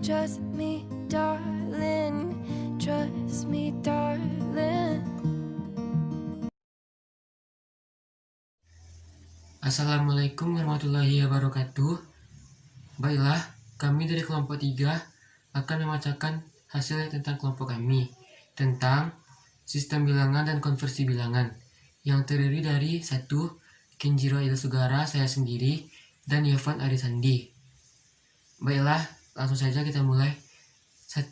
Trust me, darling. Trust me, darling. Assalamualaikum warahmatullahi wabarakatuh. Baiklah, kami dari kelompok 3 akan membacakan hasil tentang kelompok kami tentang sistem bilangan dan konversi bilangan yang terdiri dari 1. Kenjiro Ilsugara, saya sendiri, dan Yovan Arisandi. Baiklah, langsung saja kita mulai. 1.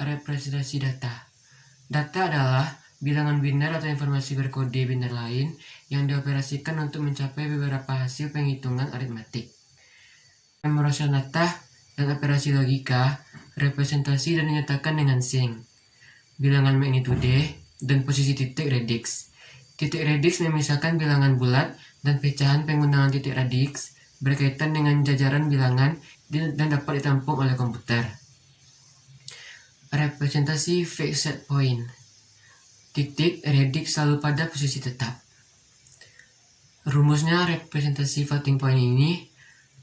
Representasi data. Data adalah bilangan biner atau informasi berkode biner lain yang dioperasikan untuk mencapai beberapa hasil penghitungan aritmatik. Pemrosesan data dan operasi logika, representasi dan dinyatakan dengan sing, bilangan magnitude, dan posisi titik radix. Titik radix memisahkan bilangan bulat dan pecahan penggunaan titik radix berkaitan dengan jajaran bilangan dan dapat ditampung oleh komputer. Representasi fixed set point. Titik radix selalu pada posisi tetap. Rumusnya representasi floating point ini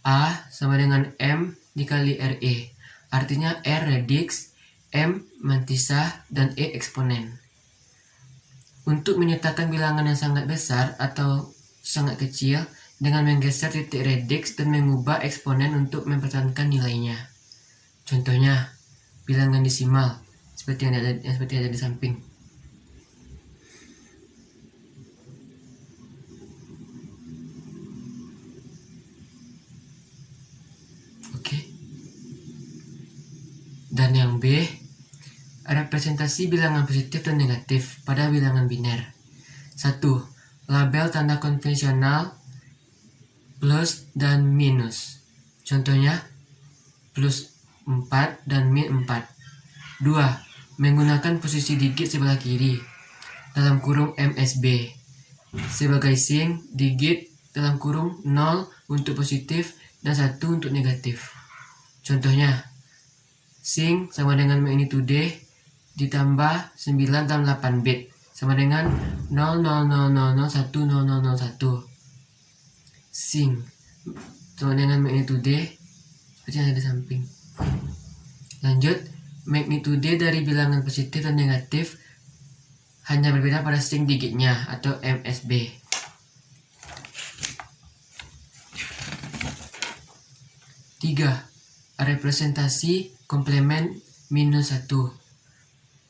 A sama dengan M dikali RE. Artinya R radix, M mantisa, dan E eksponen. Untuk menyatakan bilangan yang sangat besar atau sangat kecil dengan menggeser titik radix dan mengubah eksponen untuk mempertahankan nilainya. Contohnya, bilangan desimal seperti yang ada di samping. Oke. Dan yang B, representasi bilangan positif dan negatif pada bilangan biner. 1. Label tanda konvensional plus dan minus. Contohnya, plus 4 dan min 4. 2. Menggunakan posisi digit sebelah kiri dalam kurung MSB sebagai sing digit dalam kurung 0 untuk positif dan 1 untuk negatif. Contohnya, sing sama dengan magnitude ditambah 9 dalam 8 bit sama dengan 0000010001. Sing sama dengan magnitude seperti yang ada di samping. Lanjut, magnitude dari bilangan positif dan negatif hanya berbeda pada sing digitnya atau MSB. Tiga, representasi komplement minus 1.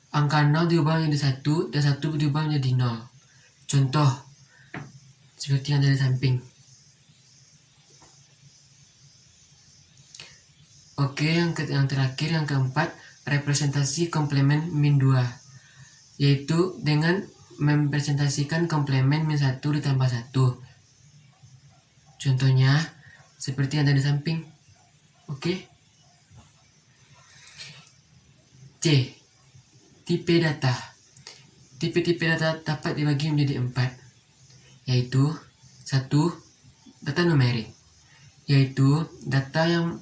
Angka 0 diubah menjadi 1 dan 1 diubah menjadi 0. Contoh, seperti yang ada di samping. Oke, yang terakhir, yang keempat, representasi komplement min 2, yaitu dengan merepresentasikan komplement min 1 ditambah 1. Contohnya, seperti yang ada di samping. Oke. C. Tipe data. Tipe-tipe data dapat dibagi menjadi 4, yaitu 1. Data numerik, yaitu data yang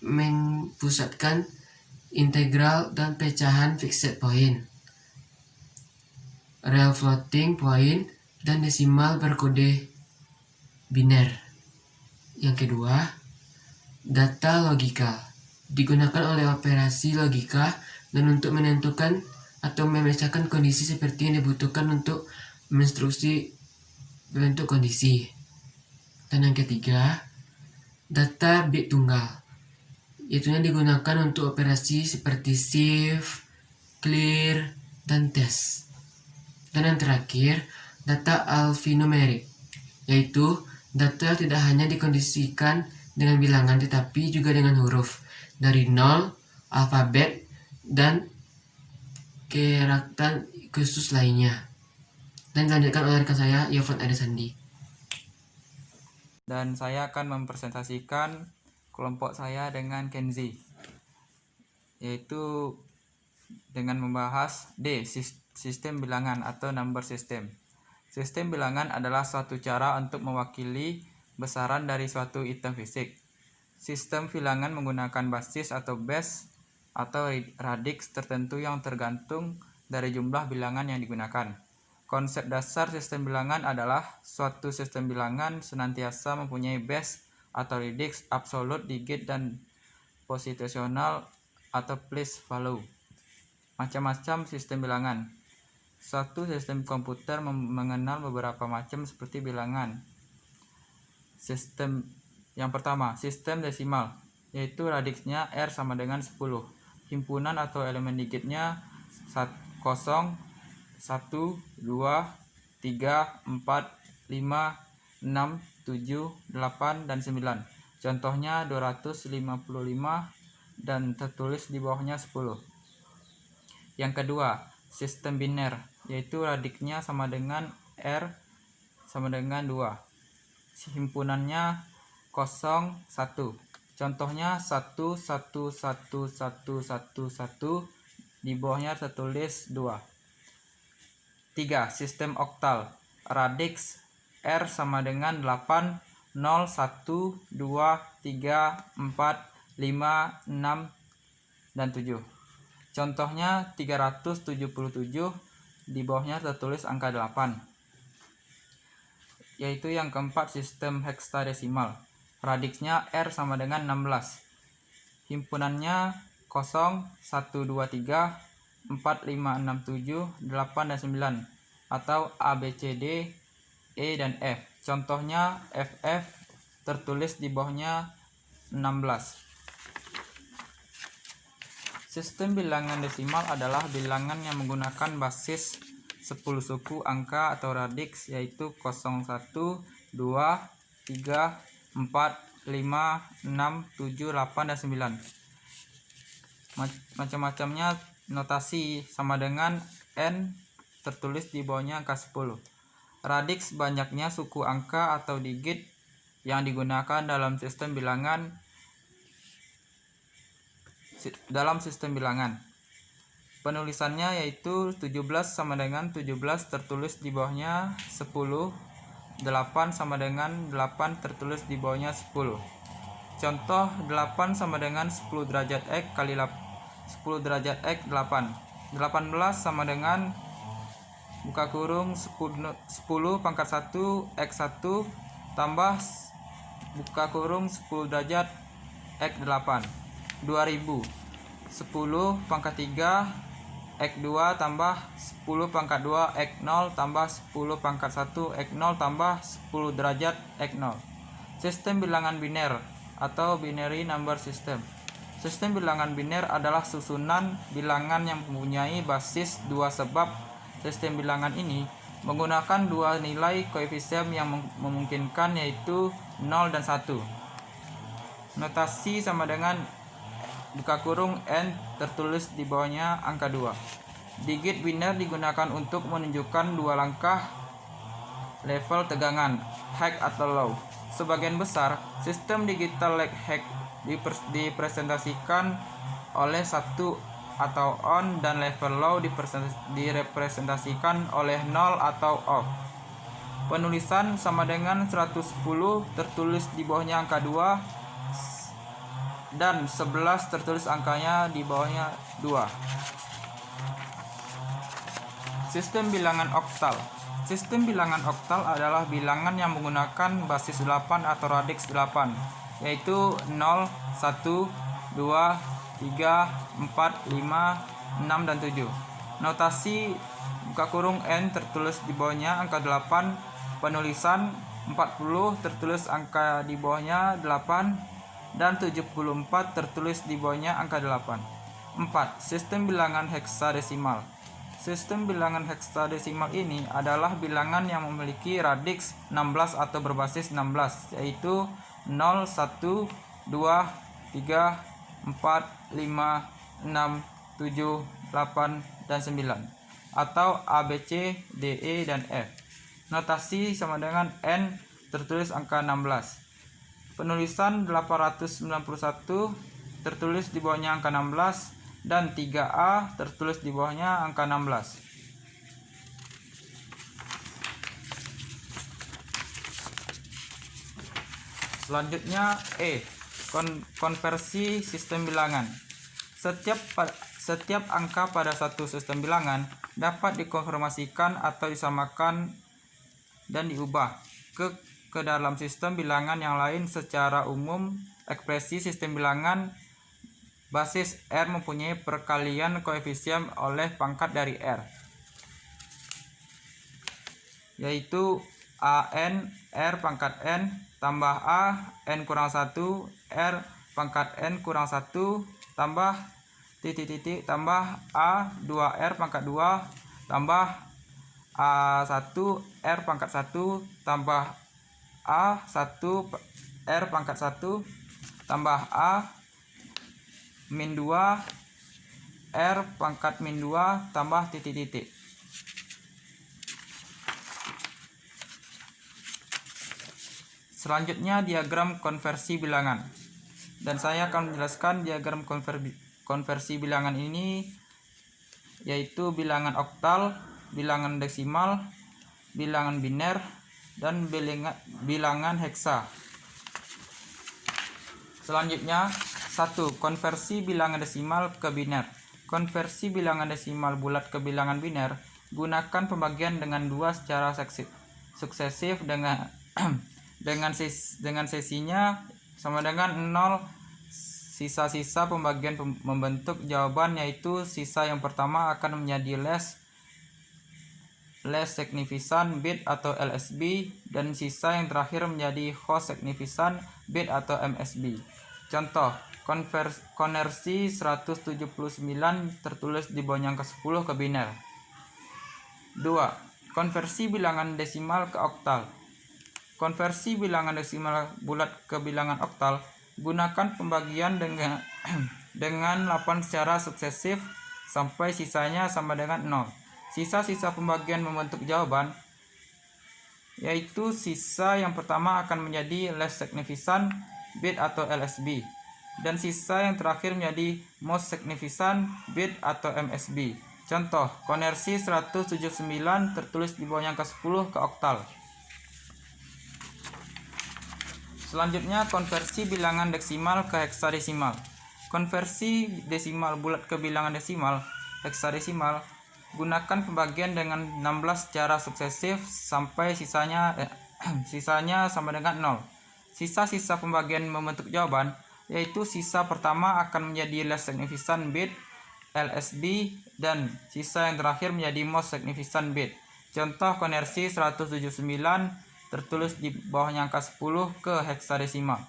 mempusatkan integral dan pecahan fixed point, real floating point, dan desimal berkode biner. Yang kedua, data logika, digunakan oleh operasi logika dan untuk menentukan atau memecahkan kondisi seperti yang dibutuhkan untuk menginstruksi bentuk kondisi. Dan yang ketiga, data bit tunggal, yaitu yang digunakan untuk operasi seperti shift, clear, dan test. Dan yang terakhir, data alphanumerik, yaitu data tidak hanya dikondisikan dengan bilangan tetapi juga dengan huruf dari 0, alfabet, dan karakter khusus lainnya. Dan dilanjutkan oleh rekan saya, Yovan Arisandi. Dan saya akan mempresentasikan kelompok saya dengan Kenzi, yaitu dengan membahas D, sistem bilangan atau number system. Sistem bilangan adalah suatu cara untuk mewakili besaran dari suatu item fisik. Sistem bilangan menggunakan basis atau base atau radix tertentu yang tergantung dari jumlah bilangan yang digunakan. Konsep dasar sistem bilangan adalah suatu sistem bilangan senantiasa mempunyai base atau radix, absolut, digit, dan positional, atau place value. Macam-macam sistem bilangan. Suatu sistem komputer mengenal beberapa macam seperti bilangan. Sistem yang pertama, sistem desimal, yaitu radiksnya R sama dengan 10. Himpunan atau elemen digitnya 0, 1, 2, 3, 4, 5, 6, 7, 8, dan 9. Contohnya 255 dan tertulis di bawahnya 10. Yang kedua, sistem biner, yaitu radiksnya sama dengan R sama dengan 2. Himpunannya 0, 1. Contohnya 1, 1, 1, 1, 1, 1, di bawahnya tertulis 2. 3. Sistem oktal, radiks R sama dengan 8, 0, 1, 2, 3, 4, 5, 6, dan 7. Contohnya 377, di bawahnya tertulis angka 8. Yaitu yang keempat, sistem heksadesimal, radiksnya R sama dengan 16. Himpunannya 0, 1, 2, 3, 4, 5, 6, 7, 8, dan 9, atau A, B, C, D, E, dan F. Contohnya FF tertulis di bawahnya 16. Sistem bilangan desimal adalah bilangan yang menggunakan basis 10 suku angka atau radiks, yaitu 0, 1, 2, 3, 4, 5, 6, 7, 8, dan 9. Macam-macamnya notasi sama dengan N tertulis di bawahnya angka 10. Radiks banyaknya suku angka atau digit yang digunakan dalam sistem bilangan. Penulisannya yaitu 17 sama dengan 17 tertulis di bawahnya 10, 8 sama dengan 8 tertulis di bawahnya 10. Contoh 8 sama dengan 10 derajat X kali 10 derajat X 8. 18 sama dengan buka kurung 10 pangkat 1 X 1 tambah buka kurung 10 derajat X 8. 2000 10 pangkat 3 X 2 tambah 10 pangkat 2 X 0 tambah 10 pangkat 1 X 0 tambah 10 derajat X 0. Sistem bilangan biner atau binary number system. Sistem bilangan biner adalah susunan bilangan yang mempunyai basis dua sebab. Sistem bilangan ini menggunakan dua nilai koefisien yang memungkinkan, yaitu 0 dan 1. Notasi sama dengan buka kurung N tertulis di bawahnya angka 2. Digit biner digunakan untuk menunjukkan dua langkah level tegangan, high atau low. Sebagian besar sistem digital like high dipresentasikan oleh 1 atau on, dan level low direpresentasikan oleh 0 atau off. Penulisan sama dengan 110 tertulis di bawahnya angka 2 dan 11 tertulis angkanya di bawahnya 2. Sistem bilangan oktal. Sistem bilangan oktal adalah bilangan yang menggunakan basis 8 atau radiks 8, yaitu 0, 1, 2, 3, 4, 5, 6, dan 7. Notasi buka kurung N tertulis di bawahnya angka 8. Penulisan 40 tertulis angka di bawahnya 8 dan 74 tertulis di bawahnya angka 8. 4. Sistem bilangan heksadesimal. Sistem bilangan heksadesimal ini adalah bilangan yang memiliki radiks 16 atau berbasis 16, yaitu 0, 1, 2, 3, 4, 5, 6, 7, 8, dan 9, atau A, B, C, D, E, dan F. Notasi sama dengan N tertulis angka 16. Penulisan 891 tertulis di bawahnya angka 16 dan 3A tertulis di bawahnya angka 16. Selanjutnya konversi sistem bilangan. Setiap angka pada satu sistem bilangan dapat dikonfirmasikan atau disamakan dan diubah ke dalam sistem bilangan yang lain. Secara umum, ekspresi sistem bilangan basis R mempunyai perkalian koefisien oleh pangkat dari R, yaitu AN R pangkat N tambah A N kurang 1 R pangkat N kurang 1 tambah titik-titik tambah A 2R pangkat 2 tambah A1 R pangkat 1 tambah A1 R pangkat 1 tambah A min 2 R pangkat min 2 tambah titik-titik. Selanjutnya diagram konversi bilangan, dan saya akan menjelaskan diagram konversi bilangan ini, yaitu bilangan oktal, bilangan desimal, bilangan biner, dan bilangan heksa. Selanjutnya 1. Konversi bilangan desimal ke biner. Konversi bilangan desimal bulat ke bilangan biner, gunakan pembagian dengan 2 secara suksesif dengan sesinya sama dengan 0. Sisa-sisa pembagian membentuk jawaban, yaitu sisa yang pertama akan menjadi less signifikan bit atau LSB, dan sisa yang terakhir menjadi host signifikan bit atau MSB. Contoh, konversi 179 tertulis di bawah angka 10 ke biner. 2. Konversi bilangan desimal ke oktal. Konversi bilangan desimal bulat ke bilangan oktal, gunakan pembagian dengan 8 secara suksesif sampai sisanya sama dengan 0. Sisa-sisa pembagian membentuk jawaban, yaitu sisa yang pertama akan menjadi less significant bit atau LSB, dan sisa yang terakhir menjadi most significant bit atau MSB. Contoh, konversi 179 tertulis di bawah angka 10 ke oktal. Selanjutnya, konversi bilangan desimal ke heksadesimal. Konversi desimal bulat ke bilangan desimal heksadesimal, gunakan pembagian dengan 16 secara suksesif sampai sisanya sama dengan 0. Sisa-sisa pembagian membentuk jawaban, yaitu sisa pertama akan menjadi less significant bit LSB, dan sisa yang terakhir menjadi most significant bit. Contoh, konversi 179 tertulis di bawahnya angka 10 ke heksadesimal.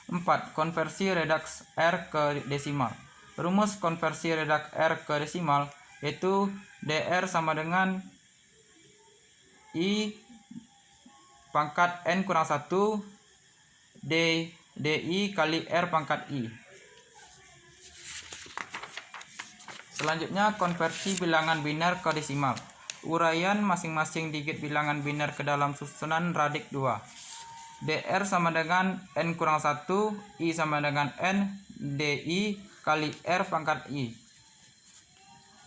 4. Konversi reduks R ke desimal. Rumus konversi reduks R ke desimal yaitu DR sama dengan I pangkat N kurang 1 DI kali R pangkat I. Selanjutnya, konversi bilangan biner ke desimal. Uraian masing-masing digit bilangan biner ke dalam susunan radik 2. DR sama dengan N kurang 1, I sama dengan N, DI kali R pangkat I.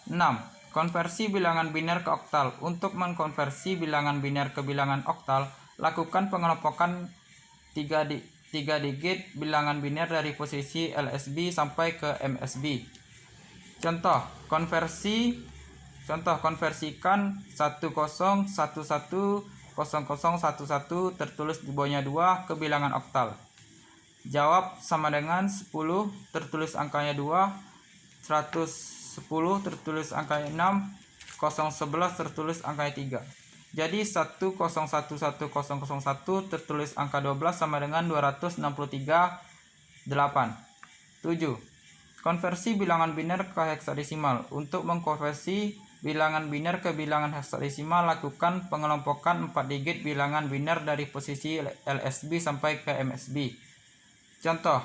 6. Konversi bilangan biner ke oktal. Untuk mengkonversi bilangan biner ke bilangan oktal, lakukan pengelompokan 3 digit bilangan biner dari posisi LSB sampai ke MSB. Konversikan 10110011 tertulis di bawahnya 2 ke bilangan oktal. Jawab sama dengan 10 tertulis angkanya 2, 110 tertulis angkanya 6, 011 tertulis angkanya 3. Jadi 101101 tertulis angka 12 sama dengan 263,8. 7. Konversi bilangan biner ke heksadesimal. Untuk mengkonversi bilangan biner ke bilangan heksadesimal, lakukan pengelompokan 4 digit bilangan biner dari posisi LSB sampai ke MSB. Contoh,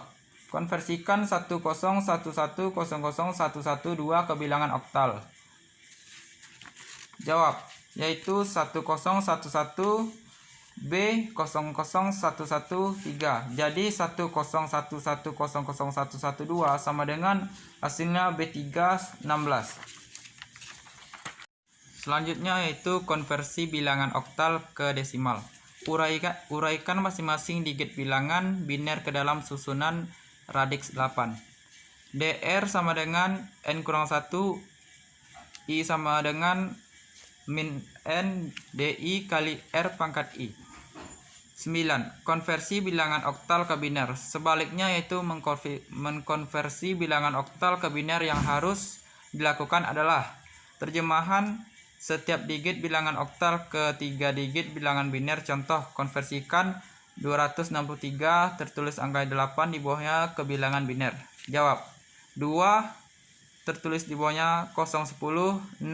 konversikan 1011001112 ke bilangan oktal. Jawab, yaitu 1011B00113. Jadi 1011001112 sama dengan hasilnya B316. Selanjutnya yaitu konversi bilangan oktal ke desimal. Uraikan masing-masing digit bilangan biner ke dalam susunan radix 8. DR sama dengan N kurang 1, I sama dengan min N DI kali R pangkat I. 9. Konversi bilangan oktal ke biner. Sebaliknya yaitu mengkonversi bilangan oktal ke biner. Yang harus dilakukan adalah terjemahan setiap digit bilangan oktal ke 3 digit bilangan biner. Contoh, konversikan 263 tertulis angka 8 di bawahnya ke bilangan biner. Jawab. 2 tertulis di bawahnya 010, 6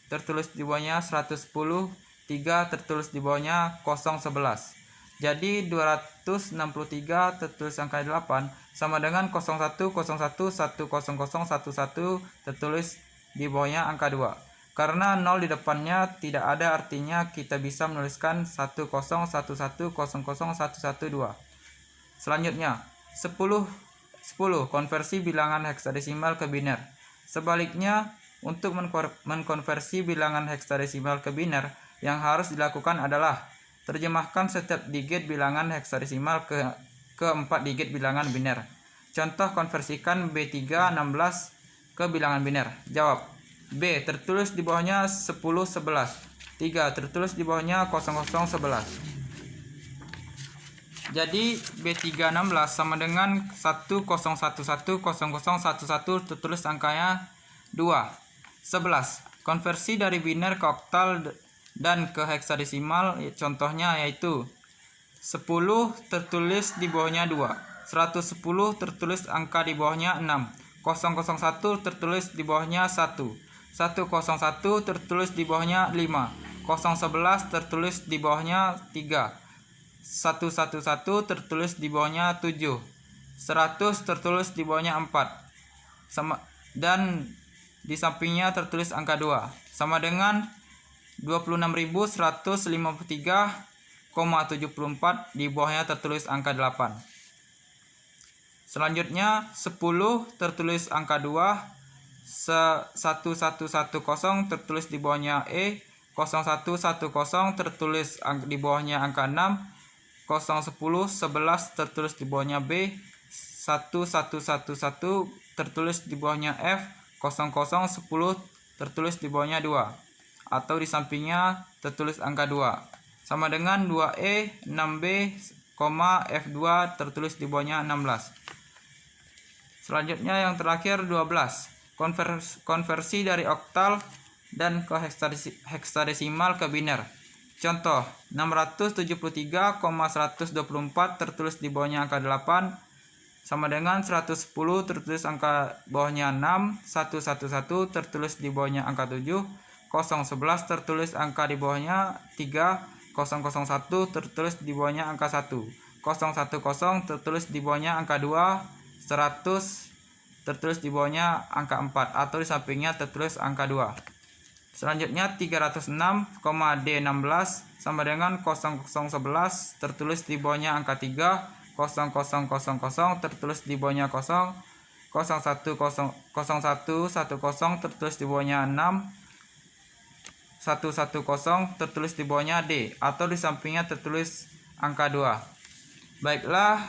tertulis di bawahnya 110, 3 tertulis di bawahnya 011. Jadi 263 tertulis angka 8 sama dengan 0101 100 11 tertulis di bawahnya angka 2. Karena 0 di depannya tidak ada, artinya kita bisa menuliskan 101100 112. Selanjutnya 10 konversi bilangan heksadesimal ke biner. Sebaliknya, untuk mengkonversi bilangan heksadesimal ke biner, yang harus dilakukan adalah terjemahkan setiap digit bilangan heksadesimal ke 4 digit bilangan biner. Contoh, konversikan B3 16 ke bilangan biner. Jawab. B tertulis di bawahnya 10 11. 3 tertulis di bawahnya 00 11. Jadi B3 16 sama dengan 1011 0011 tertulis angkanya 2. 11. Konversi dari biner ke oktal dan ke heksadesimal, contohnya yaitu 10 tertulis di bawahnya 2, 110 tertulis angka di bawahnya 6, 001 tertulis di bawahnya 1, 101 tertulis di bawahnya 5, 011 tertulis di bawahnya 3, 111 tertulis di bawahnya 7, 100 tertulis di bawahnya 4, dan di sampingnya tertulis angka 2, sama dengan 26.153,74, di bawahnya tertulis angka 8. Selanjutnya 10 tertulis angka 2, 1110 tertulis di bawahnya E, 0110 tertulis di bawahnya angka 6, 010 11 tertulis di bawahnya B, 1111 tertulis di bawahnya F, 0010 tertulis di bawahnya 2, atau di sampingnya tertulis angka 2, sama dengan 2E 6B, F2 tertulis di bawahnya 16. Selanjutnya yang terakhir 12. Konversi dari oktal dan ke heksadesimal ke biner. Contoh, 673,124 tertulis di bawahnya angka 8 sama dengan 110 tertulis angka bawahnya 6, 111 tertulis di bawahnya angka 7, 011 tertulis angka di bawahnya 3, 001 tertulis di bawahnya angka 1, 010 tertulis di bawahnya angka 2, 100 tertulis di bawahnya angka 4, atau di sampingnya tertulis angka 2. Selanjutnya 306,D16 sama dengan 0011 tertulis di bawahnya angka 3, 0000 tertulis di bawahnya 0, 0110 tertulis di bawahnya 6, 110 tertulis di bawahnya D, atau di sampingnya tertulis angka 2. Baiklah,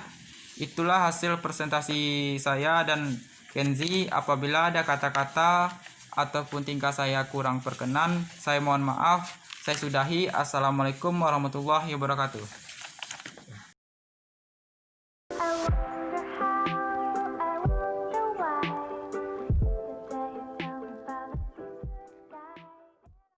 itulah hasil presentasi saya dan Kenzi. Apabila ada kata-kata ataupun tingkah saya kurang berkenan, saya mohon maaf. Saya sudahi. Assalamualaikum warahmatullahi wabarakatuh.